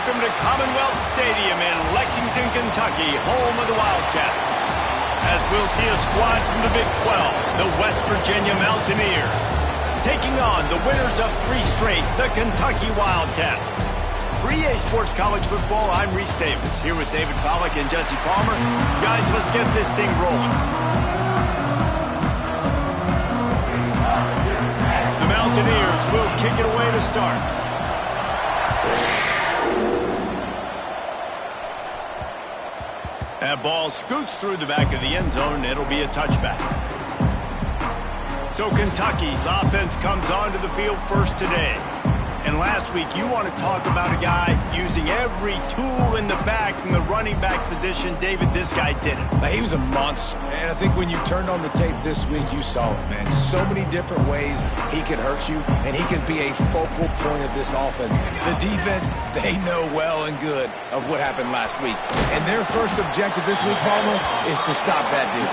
Welcome to Commonwealth Stadium in Lexington, Kentucky, home of the Wildcats. As we'll see a squad from the Big 12, the West Virginia Mountaineers, taking on the winners of 3 straight, the Kentucky Wildcats. For EA Sports College Football, I'm Reese Davis, here with David Pollack and Jesse Palmer. Guys, let's get this thing rolling. The Mountaineers will kick it away to start. That ball scoots through the back of the end zone, and it'll be a touchback. So Kentucky's offense comes onto the field first today. And last week, you want to talk about a guy using every tool in the back from the running back position. David, this guy did it. He was a monster. And I think when you turned on the tape this week, you saw it, man. So many different ways he could hurt you, and he could be a focal point of this offense. The defense, they know well and good of what happened last week. And their first objective this week, Palmer, is to stop that dude.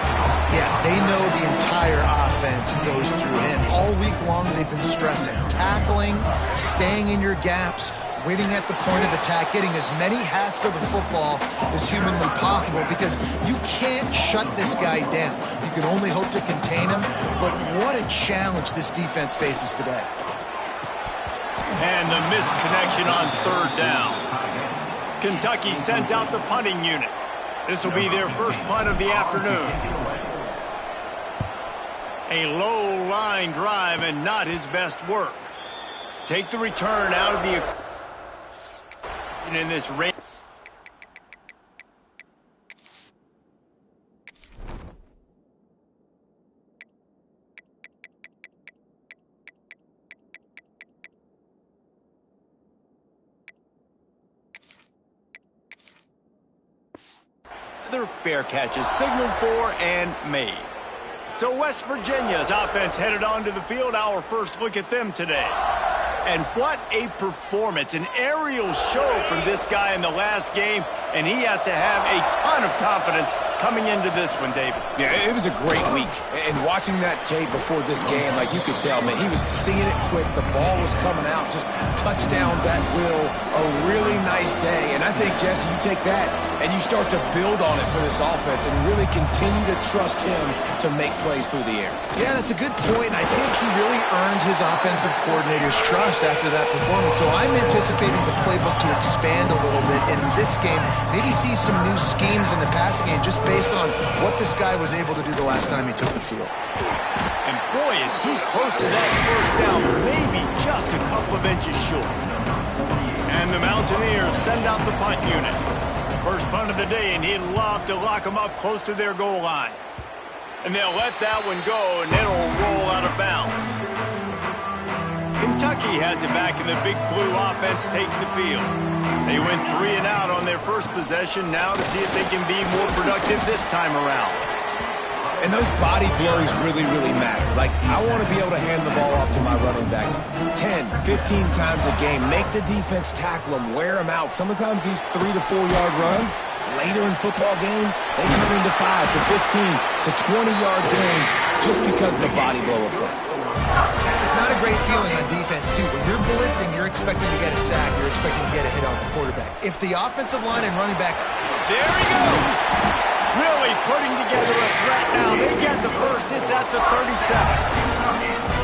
Yeah, they know the entire offense goes through him. All week long, they've been stressing, tackling, staying in your gaps, waiting at the point of attack, getting as many hats to the football as humanly possible, because you can't shut this guy down. You can only hope to contain him, but what a challenge this defense faces today. And the missed connection on 3rd down. Kentucky sent out the punting unit. This will be their first punt of the afternoon. A low line drive and not his best work. Take the return out of the equation in this rain. Other fair catches signaled for and made. So West Virginia's offense headed onto the field. Our first look at them today. And what a performance, an aerial show from this guy in the last game, and he has to have a ton of confidence coming into this one, David. Yeah, it was a great week. And watching that tape before this game, like you could tell, man, he was seeing it quick. The ball was coming out, just touchdowns at will. A really nice day. And I think, Jesse, you take that and you start to build on it for this offense and really continue to trust him to make plays through the air. Yeah, that's a good point. I think he really earned his offensive coordinator's trust after that performance. So I'm anticipating the playbook to expand a little bit in this game. Maybe see some new schemes in the passing game just based on what this guy was able to do the last time he took the field. And boy, is he close to that first down, maybe just a couple of inches short. And the Mountaineers send out the punt unit. First punt of the day, and he'd love to lock them up close to their goal line. And they'll let that one go, and it'll roll out of bounds. Kentucky has it back, and the Big Blue offense takes the field. They went 3 and out on their first possession, now to see if they can be more productive this time around. And those body blows really, really matter. Like, I want to be able to hand the ball off to my running back 10, 15 times a game. Make the defense tackle them, wear them out. Sometimes these 3 to 4 yard runs, later in football games, they turn into 5 to 15 to 20-yard gains just because of the body blow effect. It's not a great feeling on defense, too. When you're blitzing, you're expecting to get a sack. You're expecting to get a hit on the quarterback. If the offensive line and running backs... There he goes! Really putting together a threat now. They get the first. It's at the 37.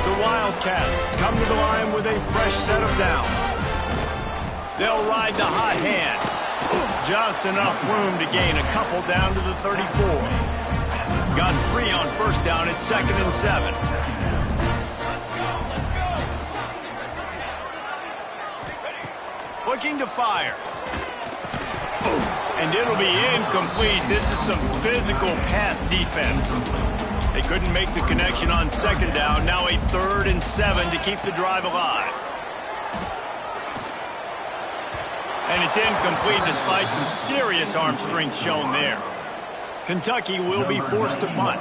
The Wildcats come to the line with a fresh set of downs. They'll ride the hot hand. Just enough room to gain a couple down to the 34. Got 3 on first down. It's 2nd and 7. Looking to fire. And it'll be incomplete. This is some physical pass defense. They couldn't make the connection on 2nd down. Now a 3rd and 7 to keep the drive alive. And it's incomplete despite some serious arm strength shown there. Kentucky will be forced to punt.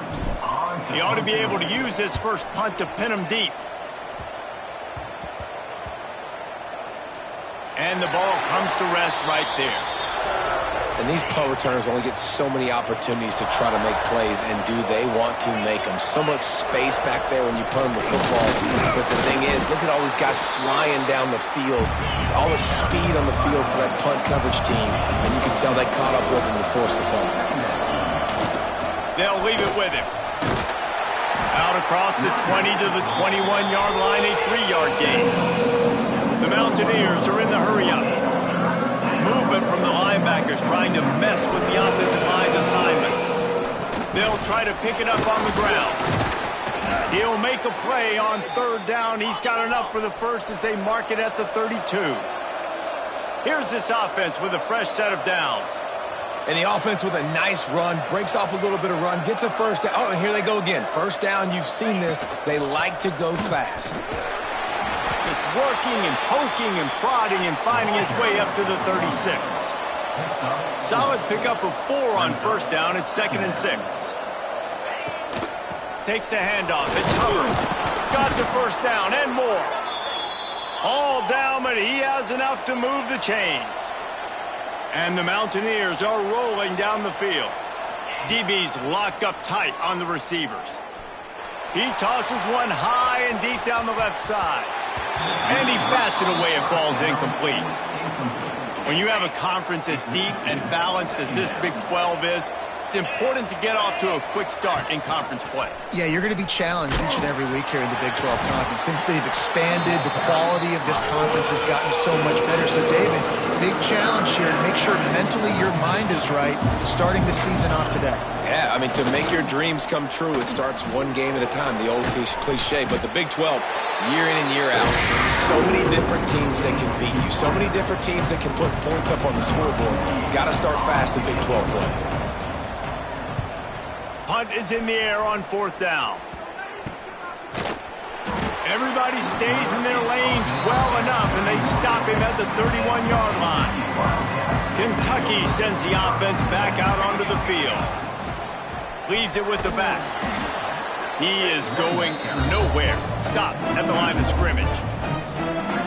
He ought to be able to use this first punt to pin him deep. And the ball comes to rest right there. And these punt returners only get so many opportunities to try to make plays, and do they want to make them? So much space back there when you punt them the football. But the thing is, look at all these guys flying down the field, all the speed on the field for that punt coverage team, and you can tell they caught up with him to force the fumble. They'll leave it with him. Out across the 20 to the 21-yard line, a 3-yard gain. The Mountaineers are in the hurry-up. Movement from the linebackers trying to mess with the offensive line's assignments. They'll try to pick it up on the ground. He'll make a play on 3rd down. He's got enough for the first as they mark it at the 32. Here's this offense with a fresh set of downs. And the offense with a nice run, breaks off a little bit of run, gets a first down. Oh, and here they go again. First down, you've seen this. They like to go fast. Just working and poking and prodding and finding his way up to the 36. Solid pickup of 4 on 1st down. It's 2nd and 6. Takes the handoff. It's Hubbard. Got the 1st down and more. All down, but he has enough to move the chains. And the Mountaineers are rolling down the field. DB's locked up tight on the receivers. He tosses one high and deep down the left side. And he bats it away. It falls incomplete. When you have a conference as deep and balanced as this Big 12 is, it's important to get off to a quick start in conference play. Yeah, you're going to be challenged each and every week here in the Big 12 Conference. Since they've expanded, the quality of this conference has gotten so much better. So, David, big challenge here to make sure mentally your mind is right starting the season off today. Yeah, I mean, to make your dreams come true, it starts one game at a time, the old cliche. But the Big 12, year in and year out, so many different teams that can beat you, so many different teams that can put points up on the scoreboard. Got to start fast in Big 12 play. Punt is in the air on 4th down. Everybody stays in their lanes well enough, and they stop him at the 31-yard line. Kentucky sends the offense back out onto the field. Leaves it with the back. He is going nowhere. Stop at the line of scrimmage.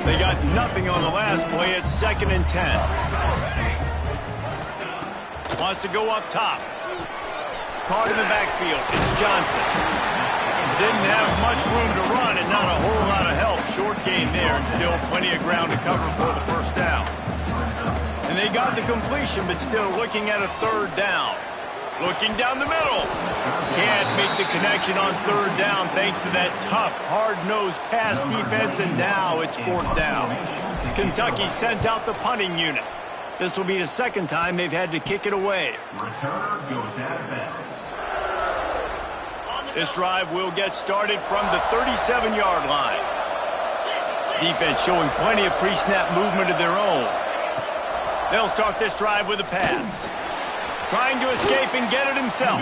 They got nothing on the last play. It's 2nd and 10. Wants to go up top. Caught in the backfield. It's Johnson. Didn't have much room to run and not a whole lot of help. Short gain there and still plenty of ground to cover for the 1st down. And they got the completion, but still looking at a 3rd down. Looking down the middle. Can't make the connection on 3rd down thanks to that tough, hard-nosed pass defense, and now it's 4th down. Kentucky sends out the punting unit. This will be the 2nd time they've had to kick it away. Returner goes out of bounds. This drive will get started from the 37-yard line. Defense showing plenty of pre-snap movement of their own. They'll start this drive with a pass. Trying to escape and get it himself.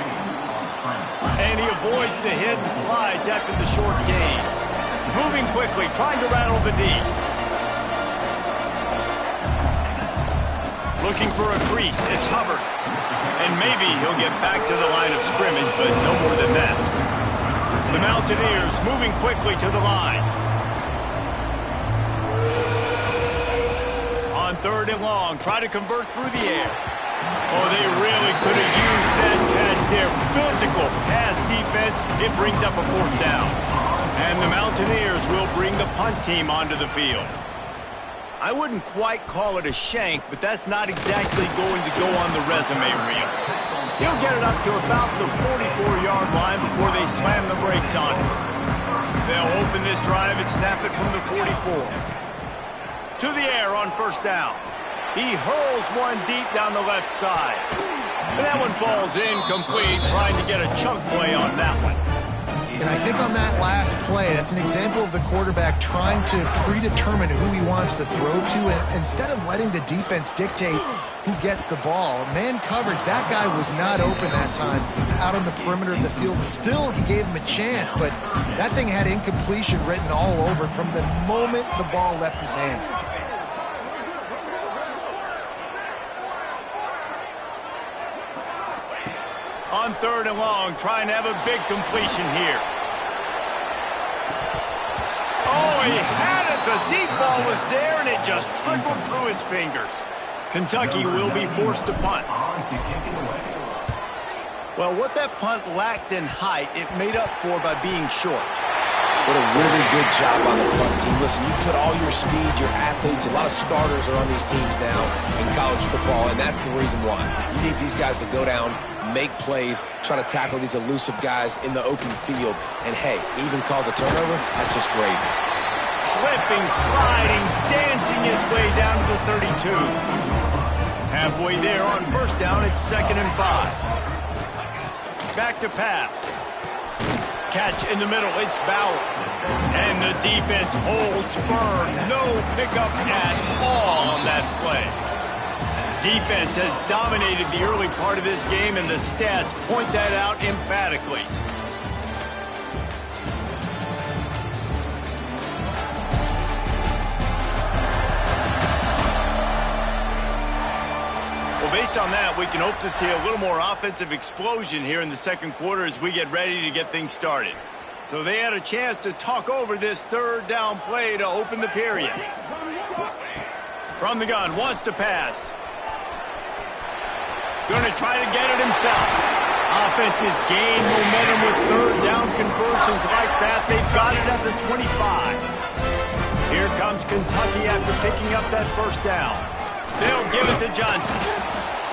And he avoids the hit and slides after the short gain. Moving quickly, trying to rattle the D. Looking for a crease. It's Hubbard. And maybe he'll get back to the line of scrimmage, but no more than that. The Mountaineers moving quickly to the line. On 3rd and long, try to convert through the air. Oh, they really could have used that catch there. Physical pass defense. It brings up a 4th down. And the Mountaineers will bring the punt team onto the field. I wouldn't quite call it a shank, but that's not exactly going to go on the resume reel. He'll get it up to about the 44-yard line before they slam the brakes on it. They'll open this drive and snap it from the 44. To the air on 1st down. He hurls one deep down the left side. And that one falls incomplete, trying to get a chunk play on that one. And I think on that last play, that's an example of the quarterback trying to predetermine who he wants to throw to, and instead of letting the defense dictate who gets the ball. Man coverage, that guy was not open that time out on the perimeter of the field. Still, he gave him a chance, but that thing had incompletion written all over it from the moment the ball left his hand. On 3rd and long, trying to have a big completion here. Oh, he had it. The deep ball was there, and it just trickled through his fingers. Kentucky will be forced to punt. Well, what that punt lacked in height, it made up for by being short. What a really good job on the punt team. Listen, you put all your speed, your athletes, a lot of starters are on these teams now in college football, and that's the reason why. You need these guys to go down, make plays, try to tackle these elusive guys in the open field, and hey, even cause a turnover, that's just gravy. Slipping, sliding, dancing his way down to the 32. Halfway there on first down, it's 2nd and 5. Back to pass. Catch in the middle, it's Bauer. And the defense holds firm. No pickup at all on that play. Defense has dominated the early part of this game, and the stats point that out emphatically. Based on that, we can hope to see a little more offensive explosion here in the second quarter as we get ready to get things started. So they had a chance to talk over this third down play to open the period. From the gun, wants to pass. Going to try to get it himself. Offense has gained momentum with third down conversions like that. They've got it at the 25. Here comes Kentucky after picking up that first down. They'll give it to Johnson.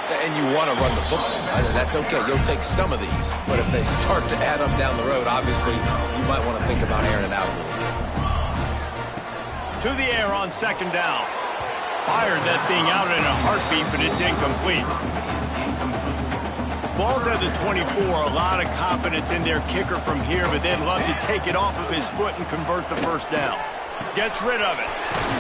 And you want to run the football. That's okay. You'll take some of these. But if they start to add up down the road, obviously, you might want to think about airing it out a little bit. To the air on 2nd down. Fired that thing out in a heartbeat, but it's incomplete. Ball's at the 24. A lot of confidence in their kicker from here, but they'd love to take it off of his foot and convert the first down. Gets rid of it.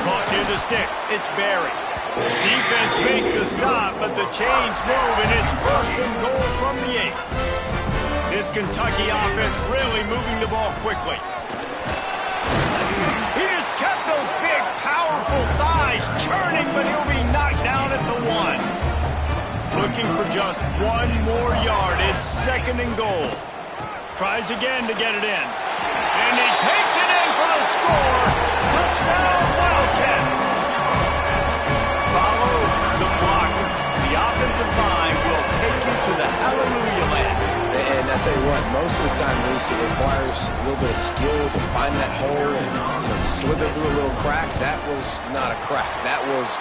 Caught near the sticks. It's Barry. Defense makes a stop, but the chains move, and it's 1st and goal from the 8. This Kentucky offense really moving the ball quickly. He just kept those big, powerful thighs churning, but he'll be knocked down at the 1. Looking for just 1 more yard. It's 2nd and goal. Tries again to get it in. And he takes it in for the score. Touchdown, Wildcats. Follow the blockers. The offensive line will take you to the hallelujah land. And I tell you what, most of the time, Reese, it requires a little bit of skill to find that hole and slither through a little crack. That was not a crack. That was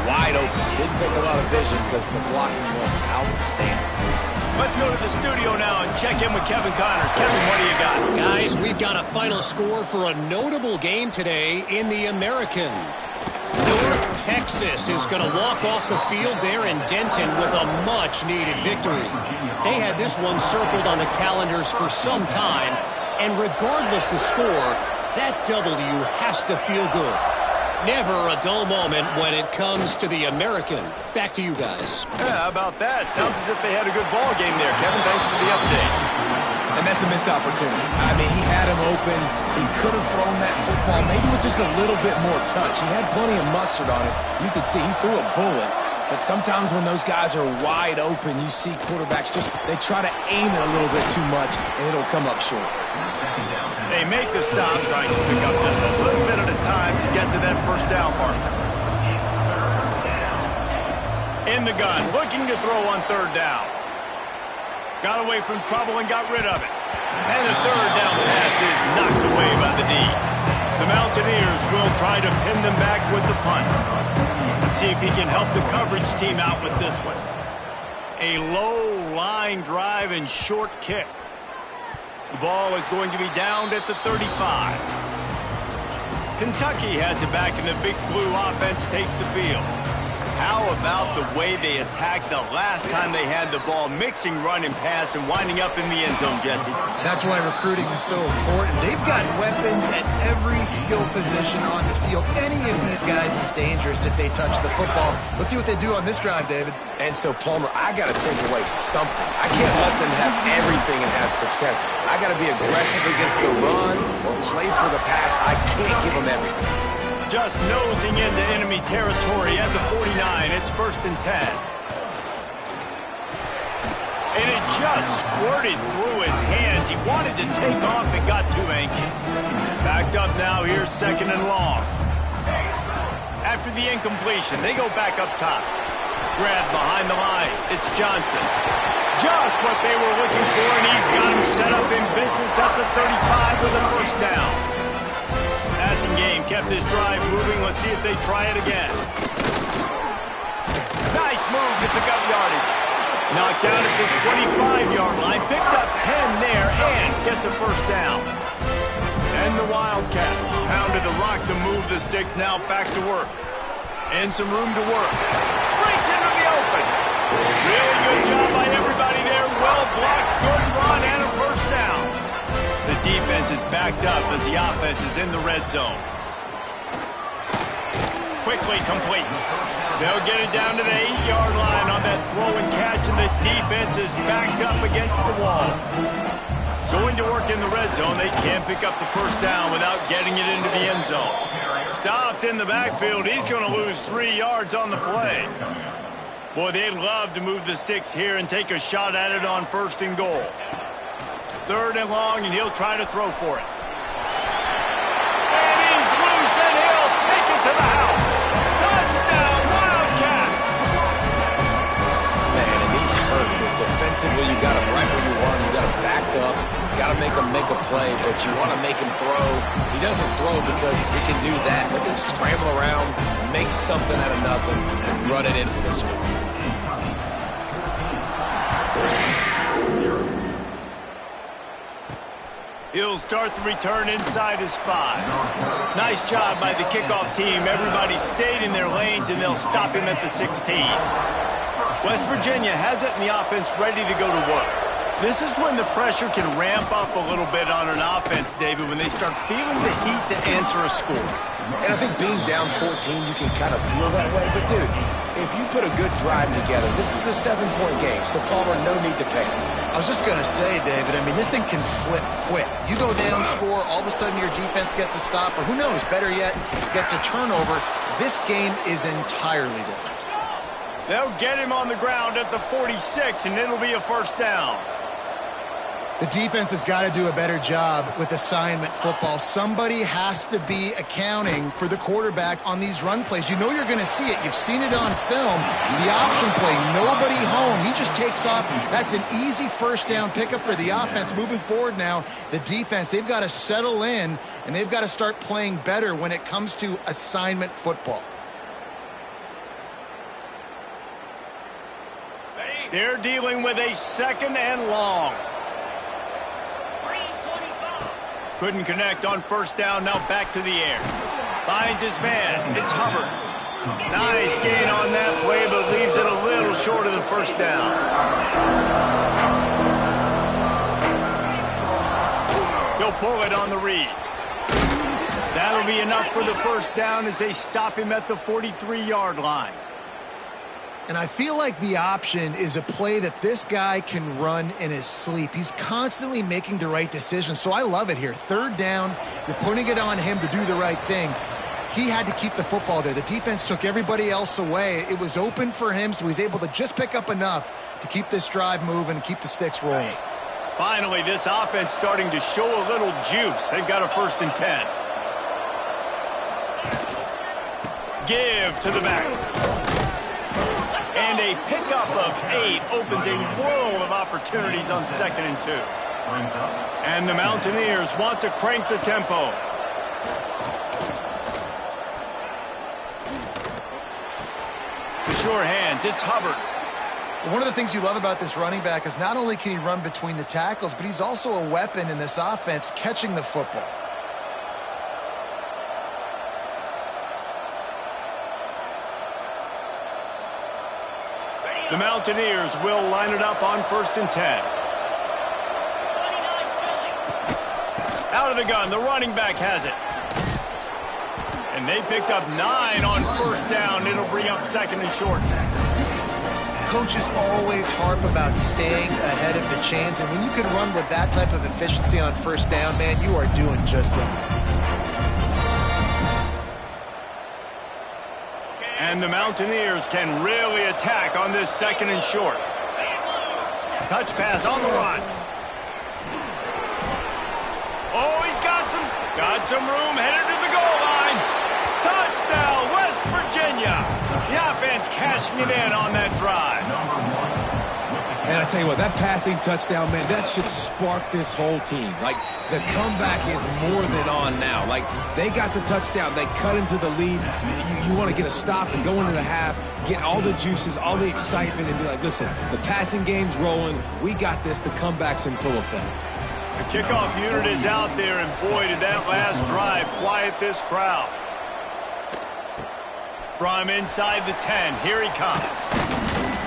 wide open. Didn't take a lot of vision because the blocking was outstanding. Let's go to the studio now and check in with Kevin Connors. Kevin, what do you got? Guys, we've got a final score for a notable game today in the American. North Texas is going to walk off the field there in Denton with a much-needed victory. They had this one circled on the calendars for some time, and regardless the score, that W has to feel good. Never a dull moment when it comes to the American. Back to you guys. Yeah, how about that? Sounds as if they had a good ball game there. Kevin, thanks for the update. And that's a missed opportunity. I mean, he had him open. He could have thrown that football maybe with just a little bit more touch. He had plenty of mustard on it. You could see he threw a bullet. But sometimes when those guys are wide open, you see quarterbacks they try to aim it a little bit too much, and it'll come up short. They make the stop, trying to pick up just a little bit at a time to get to that first down marker. In the gun, looking to throw on 3rd down. Got away from trouble and got rid of it. And the 3rd down pass is knocked away by the D. The Mountaineers will try to pin them back with the punt. Let's see if he can help the coverage team out with this one. A low line drive and short kick. The ball is going to be downed at the 35. Kentucky has it back, and the Big Blue offense takes the field. How about the way they attacked the last time they had the ball, mixing run and pass and winding up in the end zone, Jesse? That's why recruiting is so important. They've got weapons at every skill position on the field. Any of these guys is dangerous if they touch the football. Let's see what they do on this drive, David. And so, Palmer, I got to take away something. I can't let them have everything and have success. I got to be aggressive against the run or play for the pass. I can't give them everything. Just nosing into enemy territory at the 49. It's 1st and 10. And it just squirted through his hands. He wanted to take off and got too anxious. Backed up now. Here's 2nd and long. After the incompletion, they go back up top. Grab behind the line. It's Johnson. Just what they were looking for, and he's got him set up in business at the 35 with a first down. Passing game kept this drive moving. Let's see if they try it again. Nice move to pick up yardage. Knocked out at the 25-yard line. Picked up 10 there and gets a first down. And the Wildcats pounded the rock to move the sticks, now back to work. And some room to work. Breaks into the open. Really good job by everybody there. Well blocked, good run, and a first down. The defense is backed up as the offense is in the red zone. Quickly complete. They'll get it down to the 8-yard line on that throw and catch, and the defense is backed up against the wall. Going to work in the red zone, they can't pick up the first down without getting it into the end zone. Stopped in the backfield. He's going to lose 3 yards on the play. Boy, they'd love to move the sticks here and take a shot at it on 1st and goal. 3rd and long, and he'll try to throw for it. And he's loose, and he'll take it to the house. Touchdown, Wildcats! Man, and he's hurt because defensively you got him right where you want him. You got him backed up. You got to make him make a play, but you want to make him throw. He doesn't throw because he can do that. Let him scramble around, make something out of nothing, and run it in for the score. He'll start the return inside his 5. Nice job by the kickoff team. Everybody stayed in their lanes, and they'll stop him at the 16. West Virginia has it in the offense ready to go to work. This is when the pressure can ramp up a little bit on an offense, David, when they start feeling the heat to answer a score. And I think being down 14, you can kind of feel that way. But, dude, if you put a good drive together, this is a 7-point game, so Palmer, no need to panic. I was just going to say, David, I mean, this thing can flip quick. You go down, score, all of a sudden your defense gets a stop, or who knows, better yet, gets a turnover. This game is entirely different. They'll get him on the ground at the 46, and it'll be a first down. The defense has got to do a better job with assignment football. Somebody has to be accounting for the quarterback on these run plays. You know you're going to see it. You've seen it on film. The option play, nobody home. He just takes off. That's an easy first down pickup for the offense. Moving forward now, the defense, they've got to settle in, and they've got to start playing better when it comes to assignment football. They're dealing with a 2nd and long. Couldn't connect on first down, now back to the air. Finds his man, it's Hubbard. Nice gain on that play, but leaves it a little short of the first down. He'll pull it on the read. That'll be enough for the first down as they stop him at the 43-yard line. And I feel like the option is a play that this guy can run in his sleep. He's constantly making the right decision, so I love it here. 3rd down, you're putting it on him to do the right thing. He had to keep the football there. The defense took everybody else away. It was open for him, so he's able to just pick up enough to keep this drive moving and keep the sticks rolling. Finally, this offense starting to show a little juice. They've got a 1st and 10. Give to the back. And a pickup of 8 opens a world of opportunities on 2nd and 2. And the Mountaineers want to crank the tempo. The sure hands, it's Hubbard. One of the things you love about this running back is not only can he run between the tackles, but he's also a weapon in this offense catching the football. The Mountaineers will line it up on 1st and 10. Out of the gun, the running back has it. And they picked up 9 on first down. It'll bring up 2nd and short. Coaches always harp about staying ahead of the chains, and when you can run with that type of efficiency on first down, man, you are doing just that. And the Mountaineers can really attack on this 2nd and short. Touch pass on the run. Oh, he's got some room, headed to the goal line. Touchdown, West Virginia. The offense defense cashing it in on that drive. And I tell you what, that passing touchdown, man, that should spark this whole team. Like, the comeback is more than on now. Like, they got the touchdown. They cut into the lead. You want to get a stop and go into the half, get all the juices, all the excitement, and be like, listen, the passing game's rolling. We got this. The comeback's in full effect. The kickoff unit is out there, and boy, did that last drive quiet this crowd. From inside the 10, here he comes.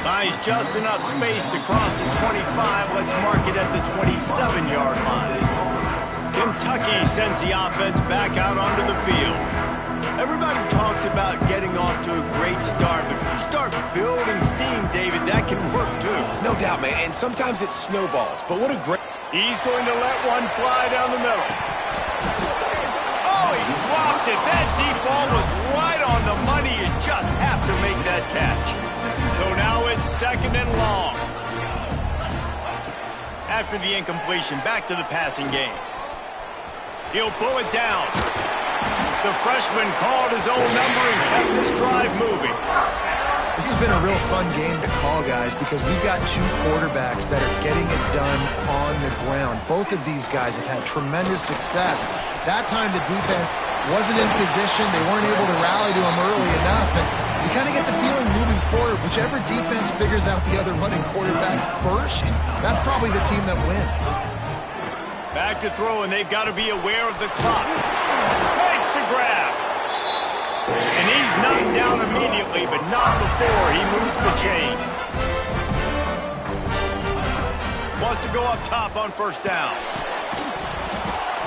Buys just enough space to cross the 25. Let's mark it at the 27-yard line. Kentucky sends the offense back out onto the field. Everybody talks about getting off to a great start, but if you start building steam, David, that can work too. No doubt, man, and sometimes it snowballs, but what a great... He's going to let one fly down the middle. Oh, he dropped it. That deep ball was right on the money. You just have to make that catch. So now it's second and long. After the incompletion, back to the passing game. He'll pull it down. The freshman called his own number and kept this drive moving. This has been a real fun game to call, guys, because we've got two quarterbacks that are getting it done on the ground. Both of these guys have had tremendous success. That time the defense wasn't in position. They weren't able to rally to him early enough. And you kind of get the feeling moving forward, whichever defense figures out the other running quarterback first, that's probably the team that wins. Back to throw, and they've got to be aware of the clock. Makes the grab. And he's knocked down immediately, but not before he moves the chains. Wants to go up top on first down.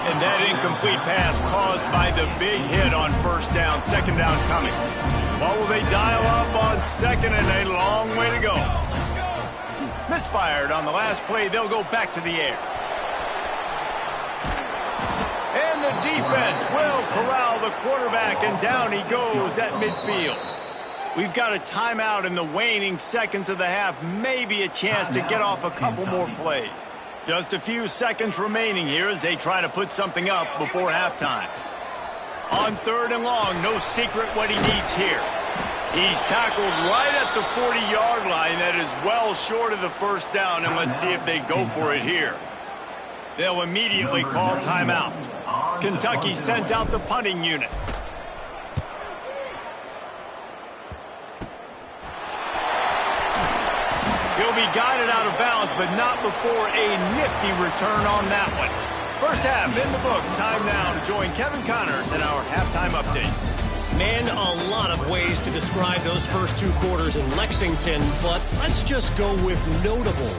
And that incomplete pass caused by the big hit on first down. Second down coming. What will they dial up on second, and a long way to go. Misfired on the last play. They'll go back to the air. And the defense will corral the quarterback, and down he goes at midfield. We've got a timeout in the waning seconds of the half. Maybe a chance to get off a couple more plays. Just a few seconds remaining here as they try to put something up before halftime. On third and long, no secret what he needs here. He's tackled right at the 40-yard line. That is well short of the first down, and let's see if they go for it here. They'll immediately call timeout. Kentucky sends out the punting unit. He'll be guided out of bounds, but not before a nifty return on that one. First half in the books. Time now to join Kevin Connors in our halftime update. Man, a lot of ways to describe those first two quarters in Lexington, but let's just go with notable.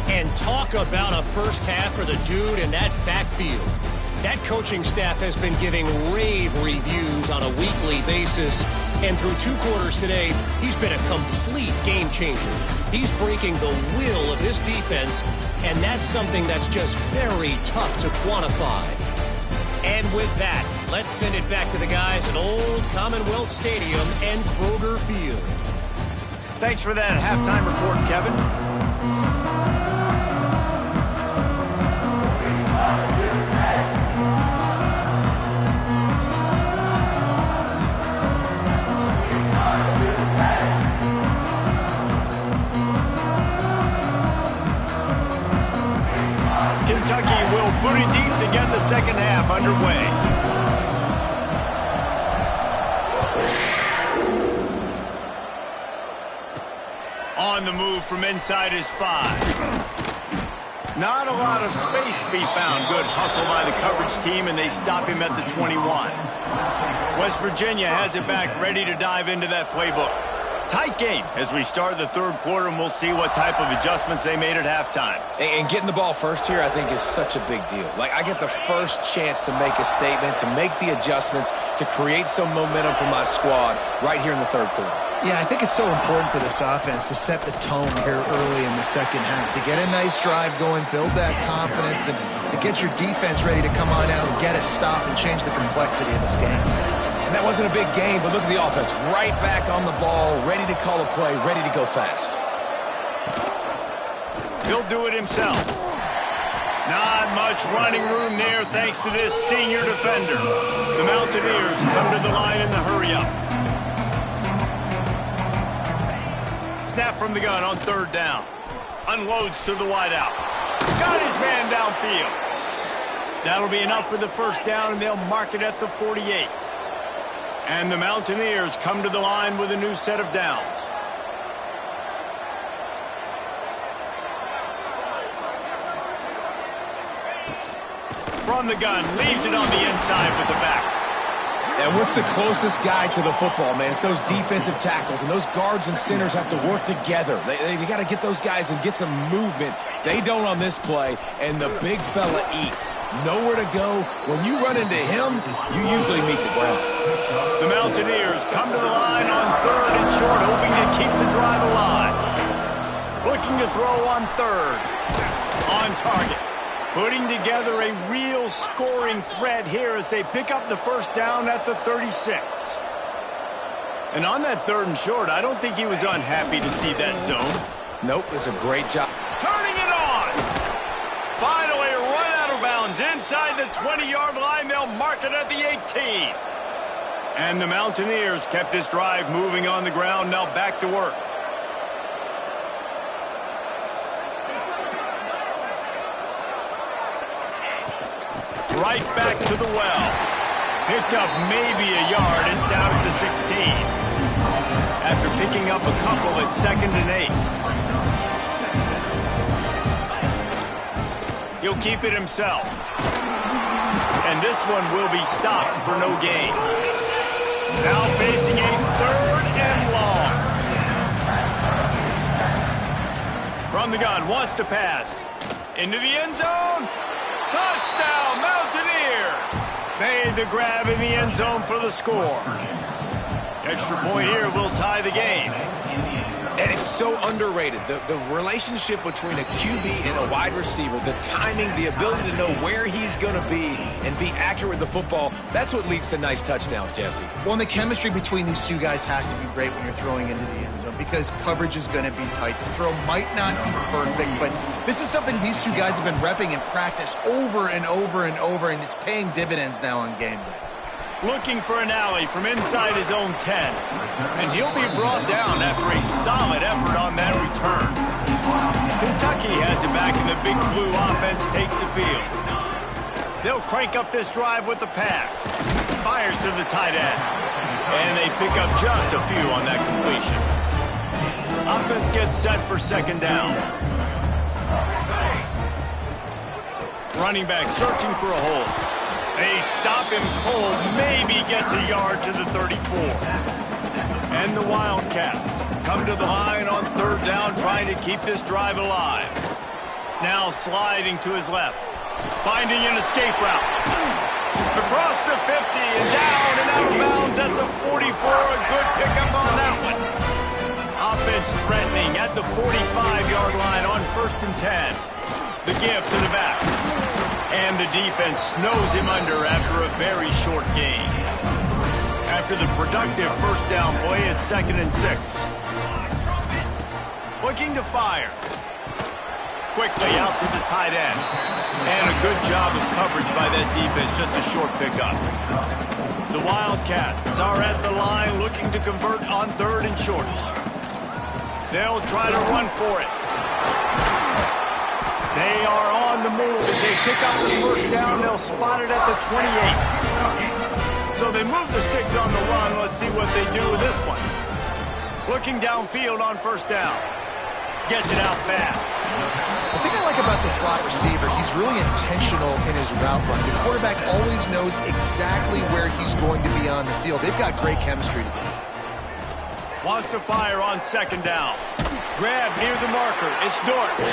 And talk about a first half for the dude in that backfield. That coaching staff has been giving rave reviews on a weekly basis. And through two quarters today, he's been a complete game changer. He's breaking the will of this defense, and that's something that's just very tough to quantify. And with that, let's send it back to the guys at Old Commonwealth Stadium and Kroger Field. Thanks for that halftime report, Kevin. Kentucky will put it deep to get the second half underway. On the move from inside his 5. Not a lot of space to be found. Good hustle by the coverage team, and they stop him at the 21. West Virginia has it back, ready to dive into that playbook. Tight game as we start the third quarter, and we'll see what type of adjustments they made at halftime. And getting the ball first here, I think, is such a big deal. Like, I get the first chance to make a statement, to make the adjustments, to create some momentum for my squad right here in the third quarter. Yeah, I think it's so important for this offense to set the tone here early in the second half, to get a nice drive going, build that confidence, and to get your defense ready to come on out and get a stop and change the complexity of this game. And that wasn't a big game, but look at the offense. Right back on the ball, ready to call a play, ready to go fast. He'll do it himself. Not much running room there thanks to this senior defender. The Mountaineers come to the line in the hurry-up. Snap from the gun on third down. Unloads to the wideout. Got his man downfield. That'll be enough for the first down, and they'll mark it at the 48. And the Mountaineers come to the line with a new set of downs. From the gun, leaves it on the inside with the back. And what's the closest guy to the football, man? It's those defensive tackles, and those guards and centers have to work together. They got to get those guys and get some movement. They don't on this play, and the big fella eats. Nowhere to go. When you run into him, you usually meet the ground. The Mountaineers come to the line on third and short, hoping to keep the drive alive. Looking to throw on third. On target. Putting together a real scoring threat here as they pick up the first down at the 36. And on that third and short, I don't think he was unhappy to see that zone. Nope, it's a great job. Turning it on! Finally run out of bounds inside the 20-yard line. They'll mark it at the 18. And the Mountaineers kept this drive moving on the ground. Now back to work. Right back to the well. Picked up maybe a yard. It's down at the 16. After picking up a couple at 2nd and 8. He'll keep it himself. And this one will be stopped for no gain. Now facing a 3rd and long. From the gun, wants to pass. Into the end zone. Touchdown, Mountaineers! Made the grab in the end zone for the score. Extra point here will tie the game. And it's so underrated. The relationship between a QB and a wide receiver, the timing, the ability to know where he's going to be and be accurate with the football, that's what leads to nice touchdowns, Jesse. Well, and the chemistry between these two guys has to be great when you're throwing into the end zone because coverage is going to be tight. The throw might not be perfect, but this is something these two guys have been repping in practice over and over and over, and it's paying dividends now on game day. Looking for an alley from inside his own 10. And he'll be brought down after a solid effort on that return. Kentucky has it back, and the Big Blue offense takes the field. They'll crank up this drive with the pass. Fires to the tight end. And they pick up just a few on that completion. Offense gets set for 2nd down. Running back searching for a hole. They stop him cold, maybe gets a yard to the 34. And the Wildcats come to the line on 3rd down, trying to keep this drive alive. Now sliding to his left, finding an escape route. Across the 50 and down and out of bounds at the 44. A good pickup on that one. Offense threatening at the 45-yard line on 1st and 10. The give to the back. And the defense snows him under after a very short gain. After the productive first down play, it's 2nd and 6. Looking to fire. Quickly out to the tight end. And a good job of coverage by that defense, just a short pickup. The Wildcats are at the line looking to convert on 3rd and short. They'll try to run for it. They are on the move as they pick up the first down. They'll spot it at the 28. So they move the sticks on the run. Let's see what they do with this one. Looking downfield on 1st down. Gets it out fast. The thing I like about the slot receiver, he's really intentional in his route run. The quarterback always knows exactly where he's going to be on the field. They've got great chemistry together. Wants to fire on 2nd down. Grab near the marker. It's Dortch.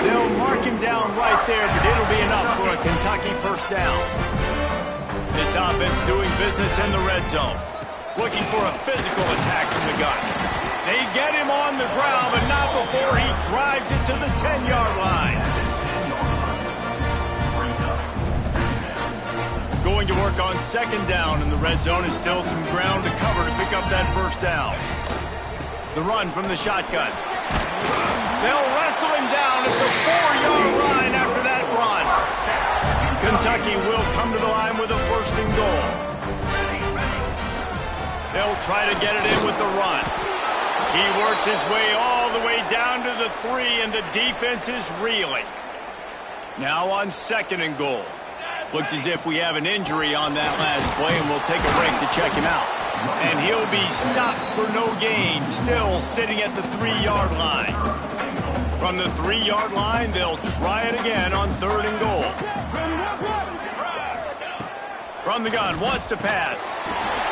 They'll mark him down right there, but it'll be enough for a Kentucky first down. This offense doing business in the red zone. Looking for a physical attack from the gun. They get him on the ground, but not before he drives it to the 10-yard line. Going to work on 2nd down in the red zone. Is still some ground to cover to pick up that first down. The run from the shotgun. They'll wrestle him down at the 4-yard line after that run. Kentucky will come to the line with a 1st and goal. They'll try to get it in with the run. He works his way all the way down to the 3, and the defense is reeling. Now on 2nd and goal. Looks as if we have an injury on that last play, and we'll take a break to check him out. And he'll be stopped for no gain, still sitting at the 3-yard line. From the 3-yard line, they'll try it again on 3rd and goal. From the gun, wants to pass.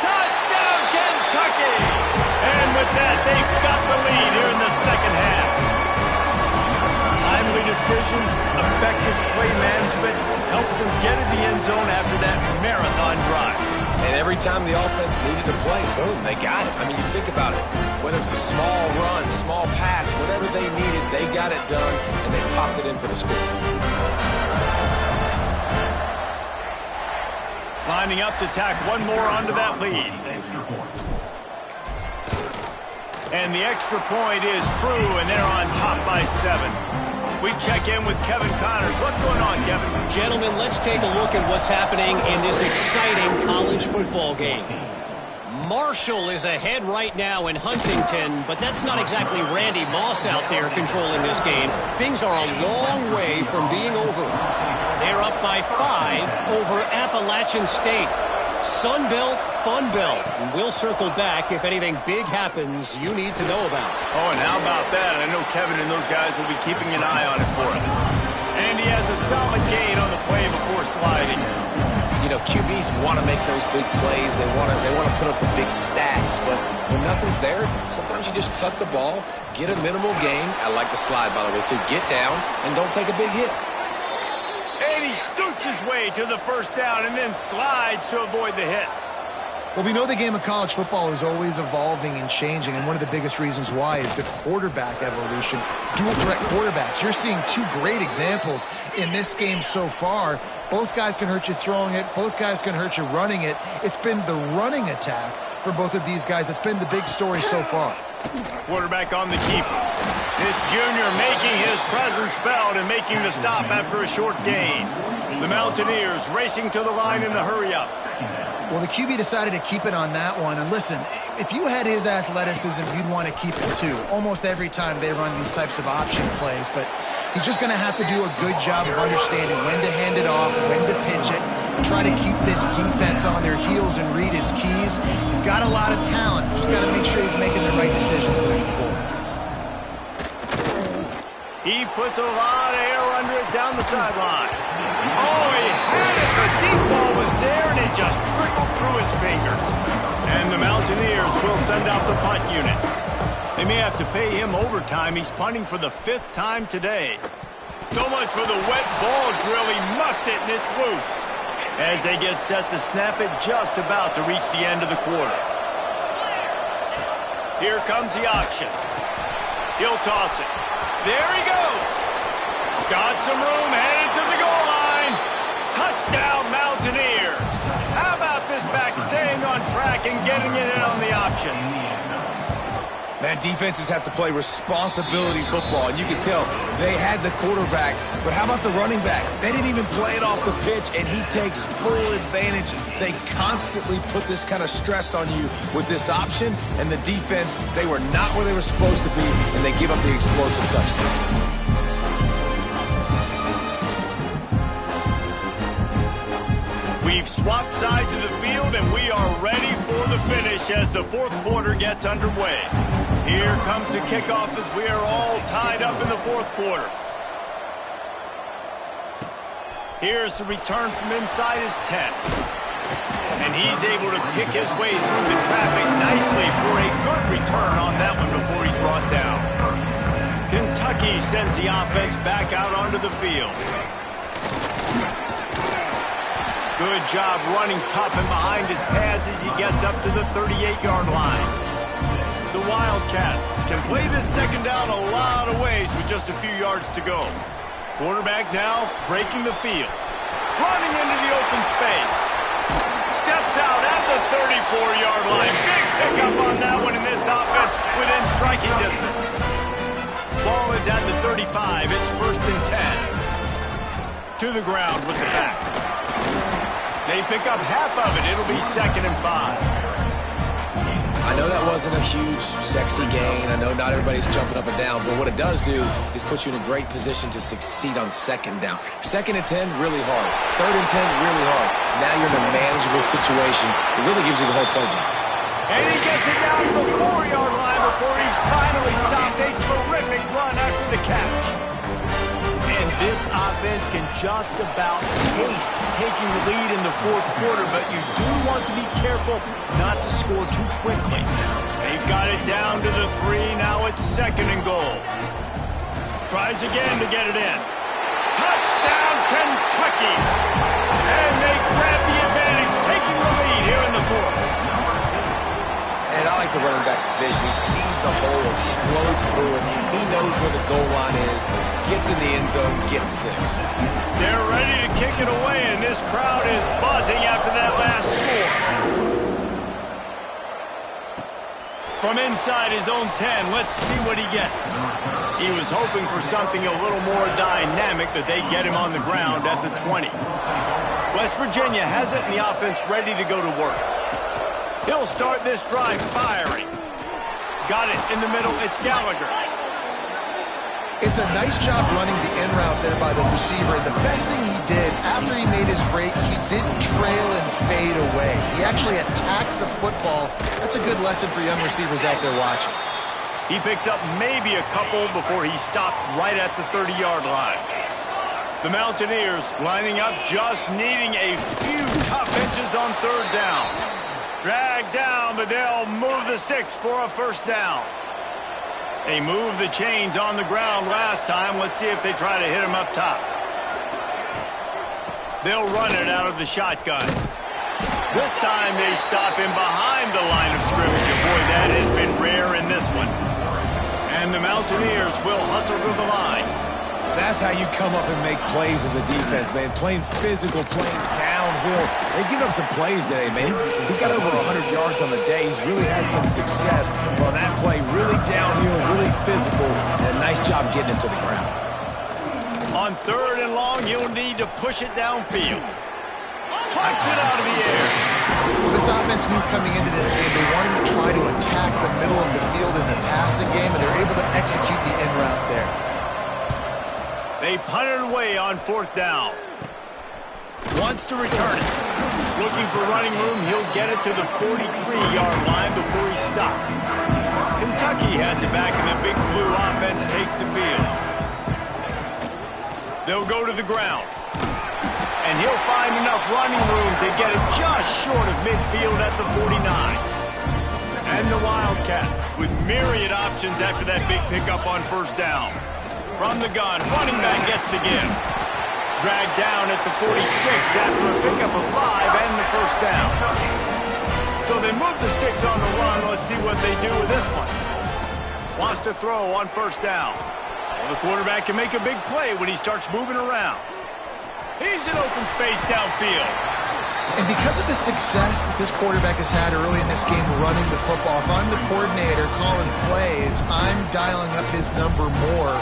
Touchdown, Kentucky! And with that, they've got the lead here in the second half. Timely decisions, effective play management helps them get in the end zone after that marathon drive. And every time the offense needed to play, boom, they got it. I mean, you think about it. Whether it's a small run, small pass, whatever they needed, they got it done, and they popped it in for the score. Lining up to tack one more onto that lead. And the extra point is true, and they're on top by 7. We check in with Kevin Connors. What's going on, Kevin? Gentlemen, let's take a look at what's happening in this exciting college football game. Marshall is ahead right now in Huntington, but that's not exactly Randy Moss out there controlling this game. Things are a long way from being over. They're up by 5 over Appalachian State. Sun Belt, Fun Belt. We'll circle back if anything big happens you need to know about. Oh, and how about that? I know Kevin and those guys will be keeping an eye on it for us. And he has a solid gain on the play before sliding. You know, QBs want to make those big plays. They want to put up the big stats. But when nothing's there, sometimes you just tuck the ball, get a minimal gain. I like the slide, by the way, too. Get down and don't take a big hit. And he scoots his way to the first down and then slides to avoid the hit. Well, we know the game of college football is always evolving and changing, and one of the biggest reasons why is the quarterback evolution. Dual threat quarterbacks. You're seeing 2 great examples in this game so far. Both guys can hurt you throwing it. Both guys can hurt you running it. It's been the running attack for both of these guys that's been the big story so far. Quarterback on the keeper. This junior making his presence felt and making the stop after a short gain. The Mountaineers racing to the line in the hurry-up. Well, the QB decided to keep it on that one. And listen, if you had his athleticism, you'd want to keep it too. Almost every time they run these types of option plays. But he's just going to have to do a good job of understanding when to hand it off, when to pitch it, and try to keep this defense on their heels and read his keys. He's got a lot of talent. Just got to make sure he's making the right decisions moving forward. He puts a lot of air under it down the sideline. Oh, he had it. The deep ball was there, and it just trickled through his fingers. And the Mountaineers will send out the punt unit. They may have to pay him overtime. He's punting for the 5th time today. So much for the wet ball drill. He muffed it, and it's loose. As they get set to snap it, just about to reach the end of the quarter. Here comes the option. He'll toss it. There he goes. Got some room, headed to the goal line. Touchdown, Mountaineers. How about this back staying on track and getting it in on the option? Man, defenses have to play responsibility football, and you can tell they had the quarterback, but how about the running back? They didn't even play it off the pitch, and he takes full advantage. They constantly put this kind of stress on you with this option, and the defense, they were not where they were supposed to be, and they give up the explosive touchdown. We've swapped sides of the field, and we are ready for the finish as the 4th quarter gets underway. Here comes the kickoff as we are all tied up in the 4th quarter. Here's the return from inside his 10. And he's able to pick his way through the traffic nicely for a good return on that one before he's brought down. Kentucky sends the offense back out onto the field. Good job running tough and behind his pads as he gets up to the 38-yard line. The Wildcats can play this second down a lot of ways with just a few yards to go. Quarterback now breaking the field. Running into the open space. Steps out at the 34-yard line. Big pickup on that one in this offense within striking distance. Ball is at the 35. It's 1st and 10. To the ground with the back. They pick up half of it. It'll be 2nd and 5. I I know that wasn't a huge, sexy gain. I know not everybody's jumping up and down, but what it does do is put you in a great position to succeed on second down. 2nd and 10, really hard. 3rd and 10, really hard. Now you're in a manageable situation. It really gives you the whole playbook. And he gets it down to the 4-yard line before he's finally stopped. A terrific run after the catch. And this offense can just about taste taking the lead in the 4th quarter, but you do want to be careful not to score too quickly. They've got it down to the 3. Now it's 2nd and goal. Tries again to get it in. Touchdown, Kentucky! And they grab the advantage, taking the lead here in the 4th. And I like the running back's vision. He sees the hole, explodes through it. He knows where the goal line is, gets in the end zone, gets 6. They're ready to kick it away, and this crowd is buzzing after that last score. From inside his own 10, let's see what he gets. He was hoping for something a little more dynamic, that they get him on the ground at the 20. West Virginia has it, and the offense ready to go to work. He'll start this drive firing. Got it in the middle. It's Gallagher. It's a nice job running the in route there by the receiver. And the best thing he did after he made his break, he didn't trail and fade away. He actually attacked the football. That's a good lesson for young receivers out there watching. He picks up maybe a couple before he stopped right at the 30-yard line. The Mountaineers lining up, just needing a few tough inches on 3rd down. Drag down, but they'll move the sticks for a 1st down. They moved the chains on the ground last time. Let's see if they try to hit him up top. They'll run it out of the shotgun. This time they stop him behind the line of scrimmage. And boy, that has been rare in this one. And the Mountaineers will hustle to the line. That's how you come up and make plays as a defense, man. Playing physical, playing downhill. They've given up some plays today, man. He's got over 100 yards on the day. He's really had some success. But on that play, really downhill, really physical, and a nice job getting it to the ground. On 3rd and long, you'll need to push it downfield. Pucks it out of the air. Well, this offense knew coming into this game they wanted to try to attack the middle of the field in the passing game, and they're able to execute the in route there. They punt it away on 4th down. Wants to return it. Looking for running room. He'll get it to the 43-yard line before he stopped. Kentucky has it back, and the Big Blue offense takes the field. They'll go to the ground. And he'll find enough running room to get it just short of midfield at the 49. And the Wildcats with myriad options after that big pickup on 1st down. From the gun, running back gets to give. Dragged down at the 46 after a pickup of 5 and the 1st down. So they move the sticks on the run. Let's see what they do with this one. Wants to throw on 1st down. Well, the quarterback can make a big play when he starts moving around. He's in open space downfield. And because of the success this quarterback has had early in this game running the football, if I'm the coordinator calling plays, I'm dialing up his number more.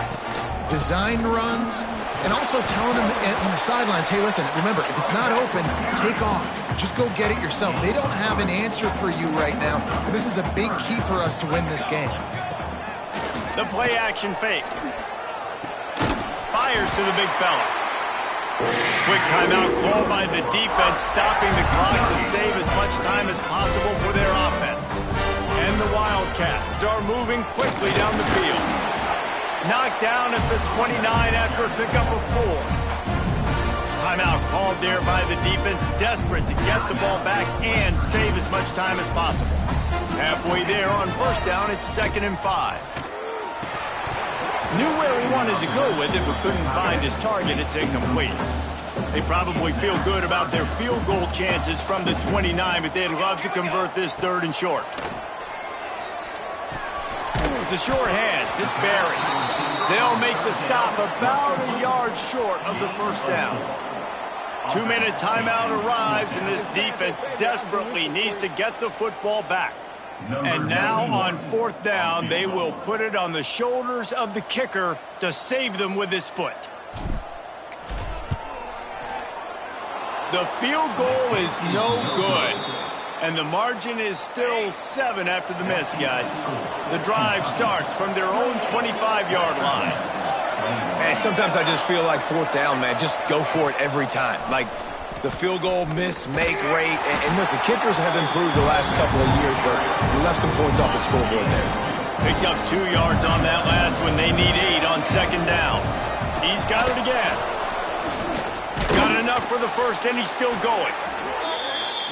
Design runs, and also telling him on the sidelines, hey, listen, remember, if it's not open, take off. Just go get it yourself. They don't have an answer for you right now. This is a big key for us to win this game. The play action fake. Fires to the big fella. Quick timeout called by the defense, stopping the clock to save as much time as possible for their offense. And the Wildcats are moving quickly down the field. Knocked down at the 29 after a pickup of 4. Timeout called there by the defense, desperate to get the ball back and save as much time as possible. Halfway there on 1st down, it's 2nd and 5. Knew where he wanted to go with it, but couldn't find his target. It's incomplete. They probably feel good about their field goal chances from the 29, but they'd love to convert this 3rd and short. The short hands, it's Barry. They'll make the stop about a yard short of the 1st down. 2-minute timeout arrives, and this defense desperately needs to get the football back. And now on 4th down, they will put it on the shoulders of the kicker to save them with his foot. The field goal is no good. And the margin is still 7 after the miss, guys. The drive starts from their own 25-yard line. Man, sometimes I just feel like 4th down, man. Just go for it every time. Like the field goal miss-make rate. And listen, kickers have improved the last couple of years, but we left some points off the scoreboard there. Picked up 2 yards on that last one. They need 8 on 2nd down. He's got it again. Got enough for the first, and he's still going.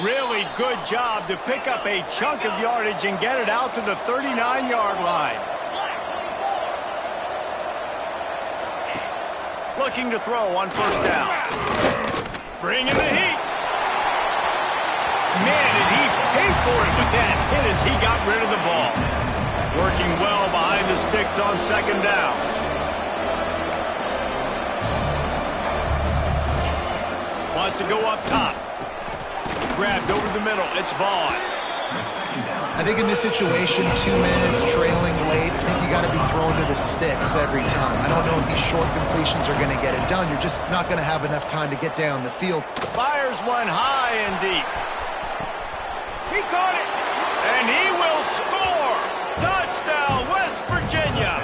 Really good job to pick up a chunk of yardage and get it out to the 39-yard line. Looking to throw on 1st down. Bringing the heat. Man, did he pay for it with that hit as he got rid of the ball. Working well behind the sticks on 2nd down. Wants to go up top. Grabbed over the middle. It's Vaughn. I think in this situation, 2 minutes, trailing late, I think you got to be thrown to the sticks every time. I don't know if these short completions are going to get it done. You're just not going to have enough time to get down the field. Fires one high and deep. He caught it, and he will score. Touchdown, West Virginia.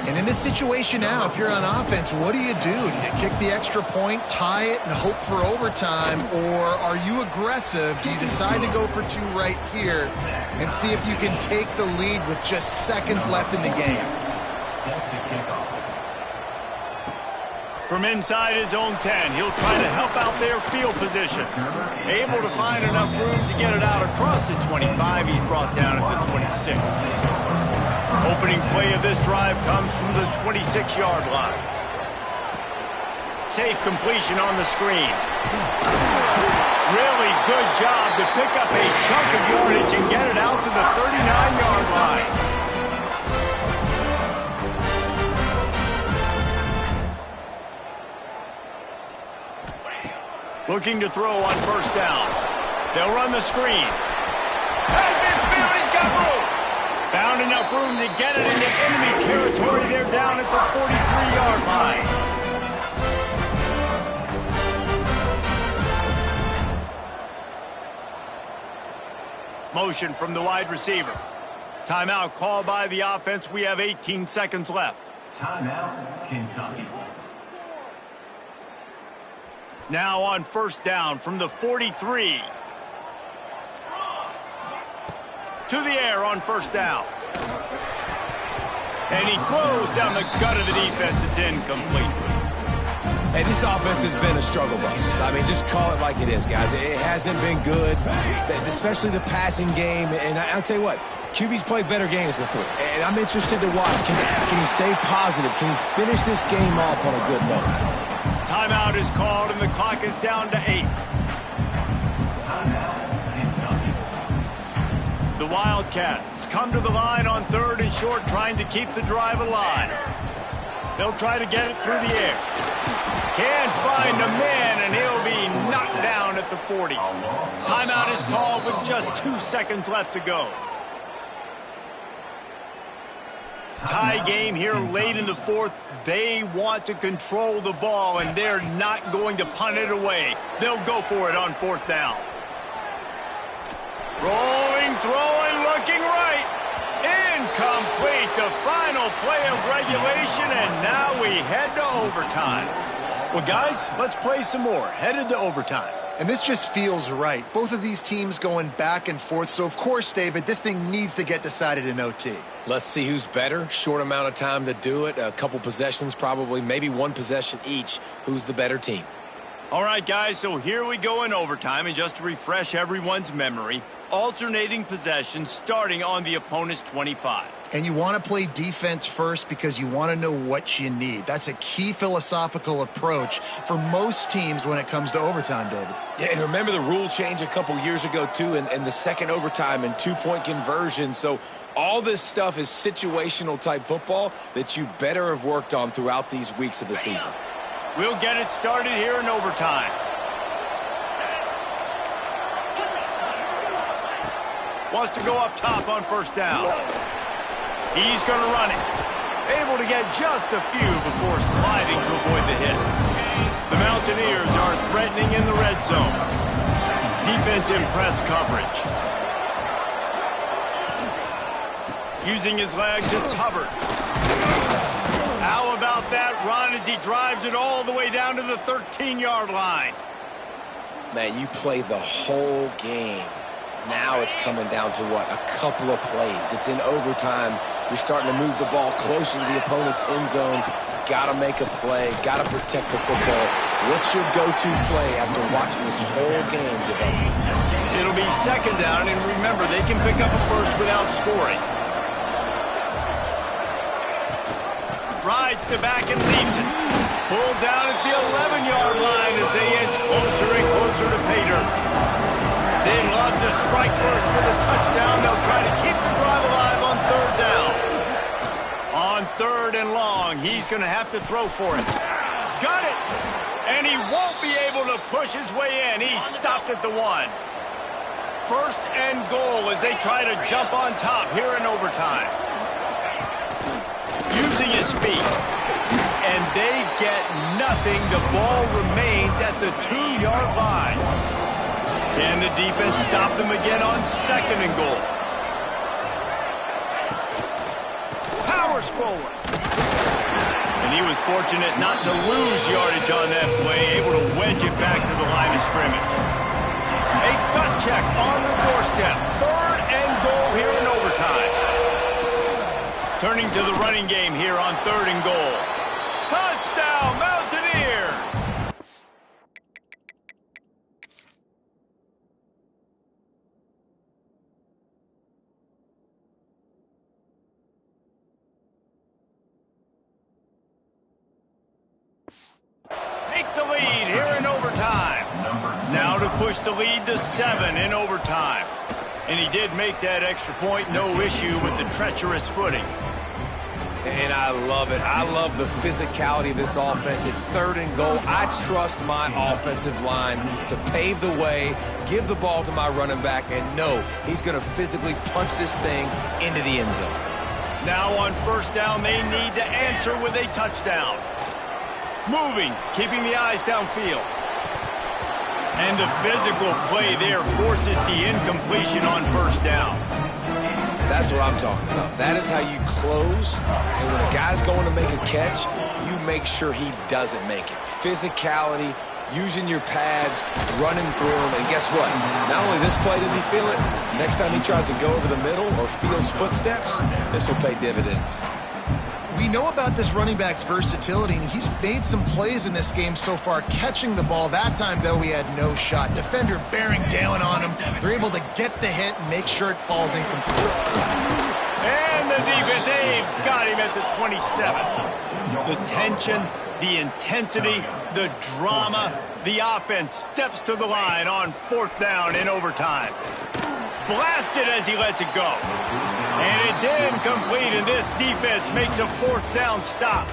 And in this situation now, if you're on offense, what do? Do you kick the extra point, tie it, and hope for overtime? Or are you aggressive? Do you decide to go for 2 right here and see if you can take the lead with just seconds left in the game? From inside his own 10, he'll try to help out their field position. Able to find enough room to get it out across the 25. He's brought down at the 26. Opening play of this drive comes from the 26-yard line. Safe completion on the screen. Really good job to pick up a chunk of yardage and get it out to the 39-yard line. Looking to throw on 1st down. They'll run the screen. At midfield, he's got room. Found enough room to get it into enemy territory. They're down at the 43-yard line. Motion from the wide receiver. Timeout called by the offense. We have 18 seconds left. Timeout, Kentucky. Now on 1st down from the 43. To the air on 1st down. And he throws down the gut of the defense. It's incomplete. Hey, this offense has been a struggle bus. I mean, just call it like it is, guys. It hasn't been good, especially the passing game. And I'll tell you what, QB's played better games before. And I'm interested to watch. Can he stay positive? Can he finish this game off on a good note? Timeout is called, and the clock is down to 8. The Wildcats come to the line on 3rd and short, trying to keep the drive alive. They'll try to get it through the air. Can't find a man, and he'll be knocked down at the 40. Timeout is called with just 2 seconds left to go. Tie game here late in the 4th. They want to control the ball, and they're not going to punt it away. They'll go for it on 4th down. Rolling, throwing, looking right. Incomplete. The final play of regulation, and now we head to overtime. Well, guys, let's play some more. Headed to overtime. And this just feels right. Both of these teams going back and forth. So, of course, David, this thing needs to get decided in OT. Let's see who's better. Short amount of time to do it. A couple possessions probably. Maybe 1 possession each. Who's the better team? All right, guys, so here we go in overtime. And just to refresh everyone's memory, alternating possessions starting on the opponent's 25. And you want to play defense first because you want to know what you need. That's a key philosophical approach for most teams when it comes to overtime, David. Yeah, and remember the rule change a couple years ago, too, and the second overtime and 2-point conversion. So all this stuff is situational type football that you better have worked on throughout these weeks of the season. We'll get it started here in overtime. Wants to go up top on 1st down. He's going to run it. Able to get just a few before sliding to avoid the hits. The Mountaineers are threatening in the red zone. Defense in press coverage. Using his legs, it's Hubbard. How about that run as he drives it all the way down to the 13-yard line? Man, you play the whole game. Now it's coming down to what? A couple of plays. It's in overtime. You're starting to move the ball closer to the opponent's end zone. Got to make a play. Got to protect the football. What's your go-to play after watching this whole game develop? It'll be second down, and remember, they can pick up a first without scoring. Rides to back and leaves it. Pulled down at the 11-yard line as they inch closer and closer to pay dirt. They love to strike first with a touchdown. They'll try to keep the drive alive on third down. On third and long, he's going to have to throw for it. Got it! And he won't be able to push his way in. He's stopped at the 1. First and goal as they try to jump on top here in overtime. Using his feet. And they get nothing. The ball remains at the 2-yard line. Can the defense stop them again on second and goal? Powers forward. And he was fortunate not to lose yardage on that play, able to wedge it back to the line of scrimmage. A gut check on the doorstep. Third and goal here in overtime. Turning to the running game here on third and goal. Touchdown, Mountaineers! Take the lead here in overtime. Now to push the lead to 7 in overtime. And he did make that extra point, no issue with the treacherous footing. And I love it. I love the physicality of this offense. It's third and goal. I trust my offensive line to pave the way, give the ball to my running back, and know he's going to physically punch this thing into the end zone. Now on first down, they need to answer with a touchdown. Moving, keeping the eyes downfield. And the physical play there forces the incompletion on first down. That's what I'm talking about. That is how you close. And when a guy's going to make a catch, you make sure he doesn't make it. Physicality, using your pads, running through them. And guess what? Not only this play does he feel it, next time he tries to go over the middle or feels footsteps, this will pay dividends. We know about this running back's versatility, and he's made some plays in this game so far, catching the ball. That time, though, he had no shot. Defender bearing down on him. They're able to get the hit and make sure it falls incomplete. And the defense, they've got him at the 27. The tension, the intensity, the drama, the offense steps to the line on fourth down in overtime. Blasted as he lets it go. And it's incomplete, and this defense makes a fourth down stop.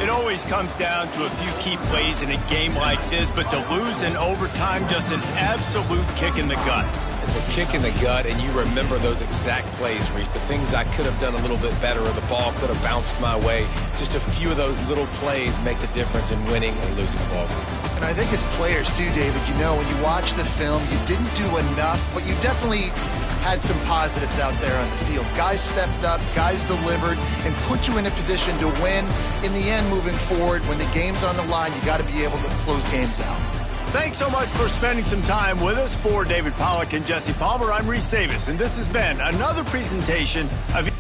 It always comes down to a few key plays in a game like this, but to lose in overtime, just an absolute kick in the gut. It's a kick in the gut, and you remember those exact plays, Reese. The things I could have done a little bit better, or the ball could have bounced my way. Just a few of those little plays make the difference in winning or losing a ball game. And I think as players, too, David, you know, when you watch the film, you didn't do enough, but you definitely had some positives out there on the field. Guys stepped up, guys delivered, and put you in a position to win. In the end, moving forward, when the game's on the line, you got to be able to close games out. Thanks so much for spending some time with us. For David Pollack and Jesse Palmer, I'm Reese Davis, and this has been another presentation of